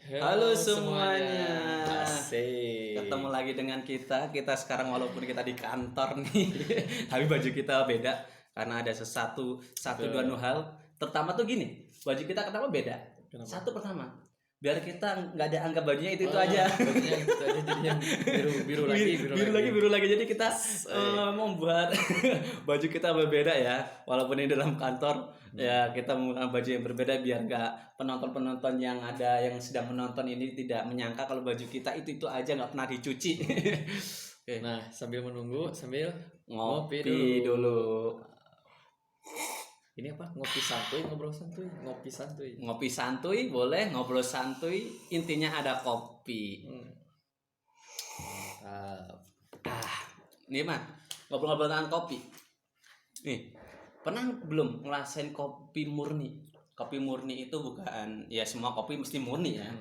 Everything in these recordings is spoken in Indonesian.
Halo semuanya. Asik. Ketemu lagi dengan kita. Kita sekarang walaupun kita di kantor nih, tapi baju kita beda karena ada satu dua hal. Pertama tuh gini, baju kita kenapa beda? Kenapa? Satu pertama, biar kita nggak ada anggap bajunya itu aja. Bajunya itu aja jadi yang biru lagi. Jadi kita membuat baju kita berbeda ya. Walaupun ini dalam kantor, ya kita menggunakan baju yang berbeda biar nggak penonton yang ada yang sedang menonton ini tidak menyangka kalau baju kita itu aja nggak pernah dicuci. Oke. Nah, sambil menunggu, sambil Ngopi dulu. Ini apa? Ngopi santuy, ngobrol santuy, ngopi santuy. Ngopi santuy boleh, ngobrol santuy, intinya ada kopi. Mantap. Ini mah ngobrol-ngobrol tentang kopi. Nih, pernah belum ngerasain kopi murni? Kopi murni itu bukan, ya semua kopi mesti murni ya.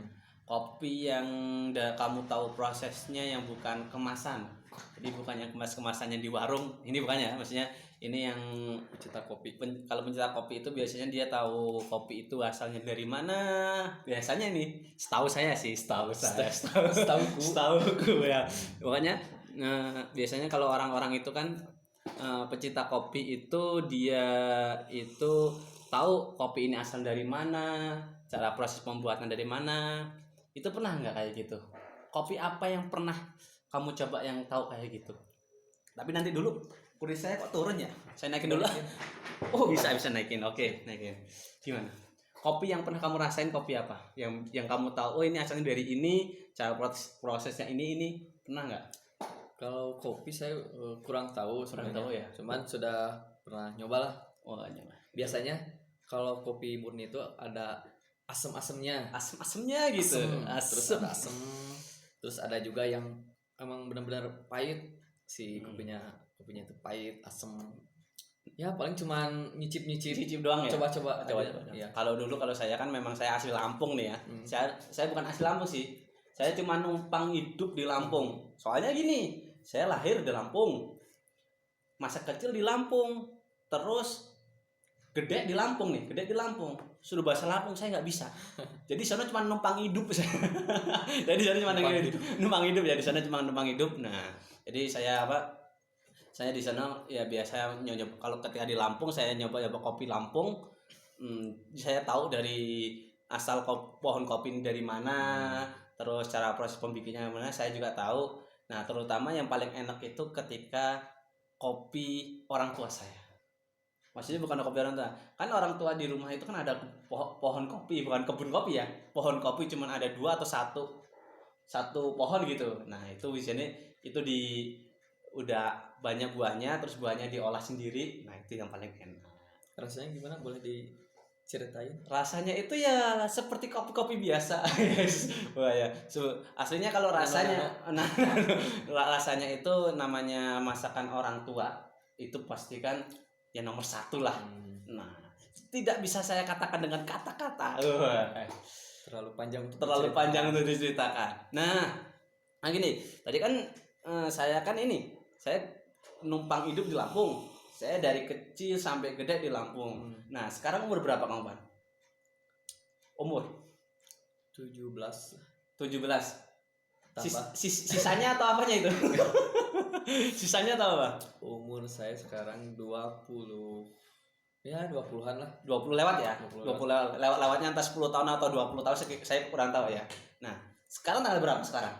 Kopi yang kamu tahu prosesnya, yang bukan kemasan. Jadi bukan yang kemasannya di warung. Ini bukannya, maksudnya ini yang Pecinta kopi. kalau pencinta kopi itu biasanya dia tahu kopi itu asalnya dari mana. Biasanya nih, setahu ya. Makanya biasanya kalau orang-orang itu kan pecinta kopi itu dia itu tahu kopi ini asal dari mana, cara proses pembuatan dari mana. Itu pernah nggak kayak gitu? Kopi apa yang pernah kamu coba yang tahu kayak gitu? Tapi nanti dulu kuris saya kok turun ya? Saya naikin dulu. Oh bisa naikin. Oke, naikin. Gimana? Kopi yang pernah kamu rasain kopi apa? Yang kamu tahu, oh ini asalnya dari ini, cara prosesnya ini pernah nggak? Kalau kopi saya kurang tahu sebenarnya. Ya. Cuman sudah pernah nyoba lah. Oh nyoba. Biasanya kalau kopi murni itu ada asem-asemnya. Asem-asemnya gitu. Terus ada asem. Terus ada juga yang emang benar-benar pahit si kopinya itu pahit, asem. Ya paling cuman nyicip doang ya. Coba. Ya. Kalau saya kan memang saya asli Lampung nih ya. Saya bukan asli Lampung sih. Saya cuma numpang hidup di Lampung. Soalnya gini, saya lahir di Lampung. Masa kecil di Lampung. Terus gede di Lampung. Suruh bahasa Lampung saya nggak bisa. Jadi sana cuma numpang hidup saya. Jadi sana cuma numpang hidup ya, di sana cuma numpang hidup. Nah, jadi saya di sana ya biasa nyoba, kalau ketika di Lampung saya nyoba kopi Lampung. Saya tahu dari asal pohon kopi ini dari mana, terus cara proses pembikinnya mana saya juga tahu. Nah, terutama yang paling enak itu ketika kopi orang tua saya. Maksudnya bukan kopi orang tua. Kan orang tua di rumah itu kan ada pohon kopi, bukan kebun kopi ya. Pohon kopi cuma ada 2 atau satu pohon gitu. Nah, itu biasanya itu udah banyak buahnya, terus buahnya diolah sendiri. Nah, itu yang paling enak. Rasanya gimana? Boleh diceritain? Rasanya itu ya seperti kopi-kopi biasa. Wah ya. Aslinya kalau rasanya rasanya itu namanya masakan orang tua. Itu pastikan ya nomor 1 lah. Nah, tidak bisa saya katakan dengan kata-kata. Terlalu panjang untuk diceritakan. Nah gini, tadi kan saya numpang hidup di Lampung. Saya dari kecil sampai gede di Lampung. Nah, sekarang umur berapa kamu, Pan? Umur 17. Sisanya atau apanya itu? Sisanya atau apa? Umur saya sekarang 20. Ya 20-an lah. 20 lewat ya? 20 lewatnya entah 10 tahun atau 20 tahun saya kurang tahu ya. Nah, sekarang tanggal berapa sekarang?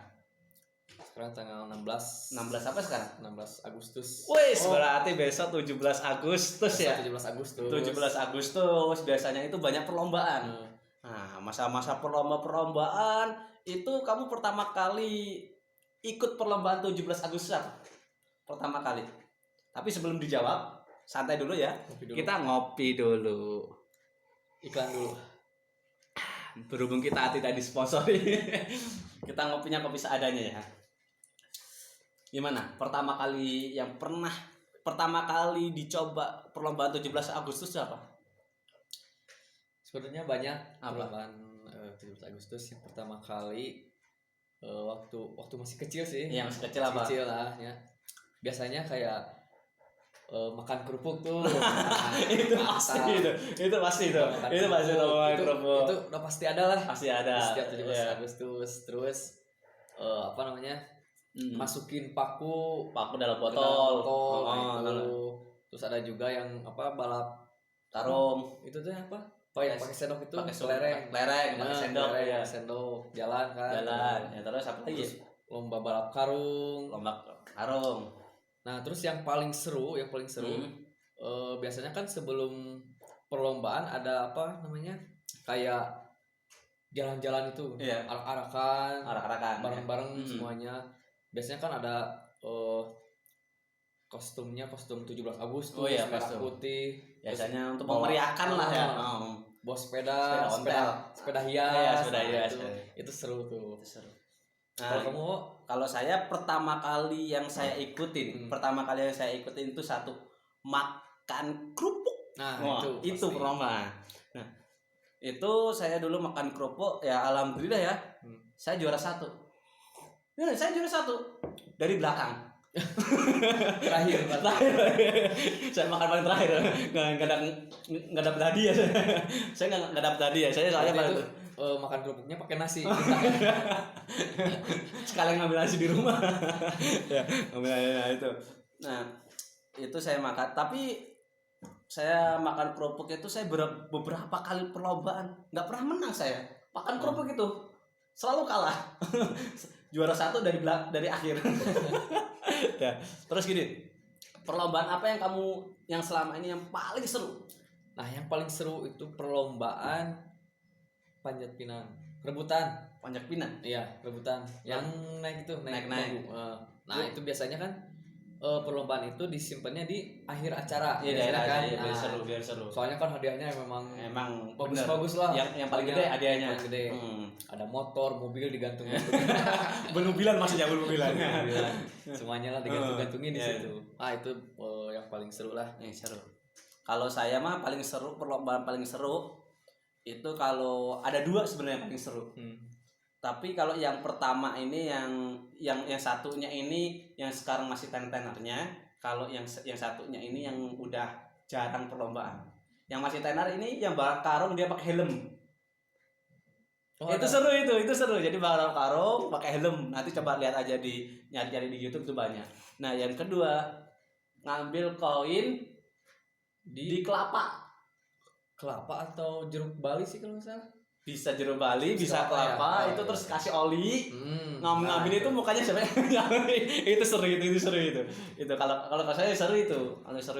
Sekarang tanggal 16 apa sekarang? 16 Agustus. Wih, berarti besok 17 Agustus ya? 17 Agustus biasanya itu banyak perlombaan. Nah, masa-masa perlombaan itu kamu pertama kali ikut perlombaan 17 Agustus apa? Pertama kali. Tapi sebelum dijawab, santai dulu ya. Kita ngopi dulu. Iklan dulu. Berhubung kita tidak disponsori, kita ngopinya kopi seadanya ya. Gimana? Pertama kali dicoba perlombaan 17 Agustus apa? Sebenarnya banyak perlombaan 17 Agustus. Yang pertama kali waktu masih kecil sih. Yang masih kecil apa? Kecil lah ya. Biasanya kayak makan kerupuk tuh. Itu pasti itu. Itu pasti itu. Itu pasti makan kerupuk. Itu udah pasti ada lah. Pasti ada. Setiap 17 Iya. Agustus. Terus apa namanya? Masukin paku dalam ke dalam botol. botol, Oh, itu. nah. Terus ada juga yang apa balap Karung. itu tuh apa? Pakai sendok itu, Pakai kelereng. pakai sendok ya. Sendok, jalan kan. Jalan. Ya terus apa lagi? Terus lomba balap karung. Lomba karung. Nah, terus yang paling seru biasanya kan sebelum perlombaan ada apa namanya? Kayak jalan-jalan itu, Iya. arak-arakan, bareng-bareng ya. semuanya. Biasanya kan ada kostum 17 Agustus, Oh iya, merah kostum. putih. Biasanya untuk bawa- memeriahkan lah ya. Bawa Sepeda ontel. sepeda Iya, hias. sepeda Nah, hias. itu seru tuh. Itu seru. Kalau Nah, kamu kalau saya pertama kali yang saya ikutin itu satu makan kerupuk. Wah, itu pasti. perlombaan. Nah, itu saya dulu makan kerupuk ya alhamdulillah ya. Saya juara 1. Ya, saya juara 1 dari belakang. terakhir. Saya makan paling terakhir. Nggak dapat hadiah. Saya nggak dapat hadiah. Saya soalnya Berarti paling itu, makan kerupuknya pakai nasi. sekalian ngambil nasi di rumah. Ya, ngambil itu. Nah, itu saya makan. Tapi saya makan kerupuk itu saya beberapa kali perlombaan nggak pernah menang saya. Makan kerupuk itu selalu kalah. Juara 1 dari akhir. Ya, terus gini. Perlombaan apa yang selama ini yang paling seru? Nah, yang paling seru itu perlombaan panjat pinang, rebutan. Panjat pinang. Iya, rebutan. Yang naik itu, naik. Naik. Nah, itu biasanya kan perlombaan itu disimpannya di akhir acara. Iya, biasanya daerah kan. biar Nah, seru, biar seru. soalnya kan hadiahnya memang Bagus-bagus lah. Yang paling gede hadiahnya. Yang paling gede. Ada motor, mobil digantung-gantungin. Belum-bilan maksudnya belum-bilan. Semuanya lah digantung-gantungin di Iya. situ. Ah, itu yang paling seru lah. Yang seru. Kalau saya mah paling seru, perlombaan paling seru itu kalau ada 2 sebenarnya paling seru. Tapi kalau yang pertama ini yang satunya ini yang sekarang masih tenar-tenarnya, kalau yang satunya ini yang udah jarang perlombaan. Yang masih tenar ini yang balap karung dia pakai helm. Itu seru itu seru. Jadi balap karung pakai helm. Nanti coba lihat aja nyari di YouTube tuh banyak. Nah, yang kedua ngambil koin di kelapa. Kelapa atau jeruk Bali sih kalau nggak salah. Bisa jeruk Bali, bisa kelapa, ya. itu terus kasih oli. Ngambil itu Nah, mukanya siapa? Itu seru itu. Itu kalau saya seru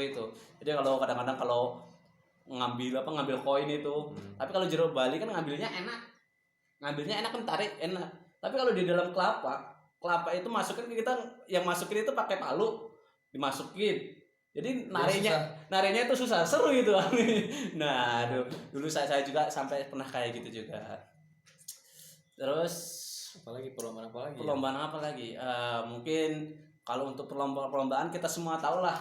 itu. Jadi kalau kadang-kadang kalau ngambil koin itu. Tapi kalau jeruk Bali kan ngambilnya enak kan tarik enak. Tapi kalau di dalam kelapa itu masukin kita yang masukin itu pakai palu, dimasukin. Jadi narinya itu susah, seru gitu. Nah, dulu saya juga sampai pernah kayak gitu juga. Terus perlombaan apa lagi? Mungkin kalau untuk perlombaan kita semua tahu lah.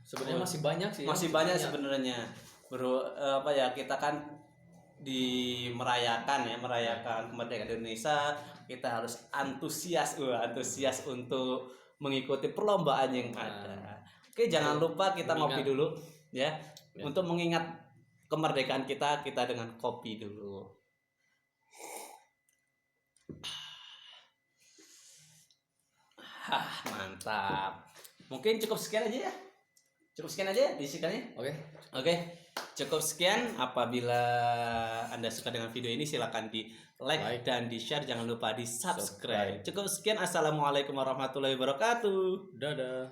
Sebenarnya masih banyak sih. Masih banyak sebenarnya. Kita kan merayakan kemerdekaan Indonesia, kita harus antusias untuk mengikuti perlombaan yang ada. Oke, jangan lupa kita ngopi dulu ya. Untuk mengingat kemerdekaan kita dengan kopi dulu. Mantap. Mungkin cukup sekian aja ya bisikannya. Oke. Cukup sekian. Apabila Anda suka dengan video ini silakan di like dan di share, jangan lupa di subscribe. Cukup sekian. Assalamualaikum warahmatullahi wabarakatuh. Dadah.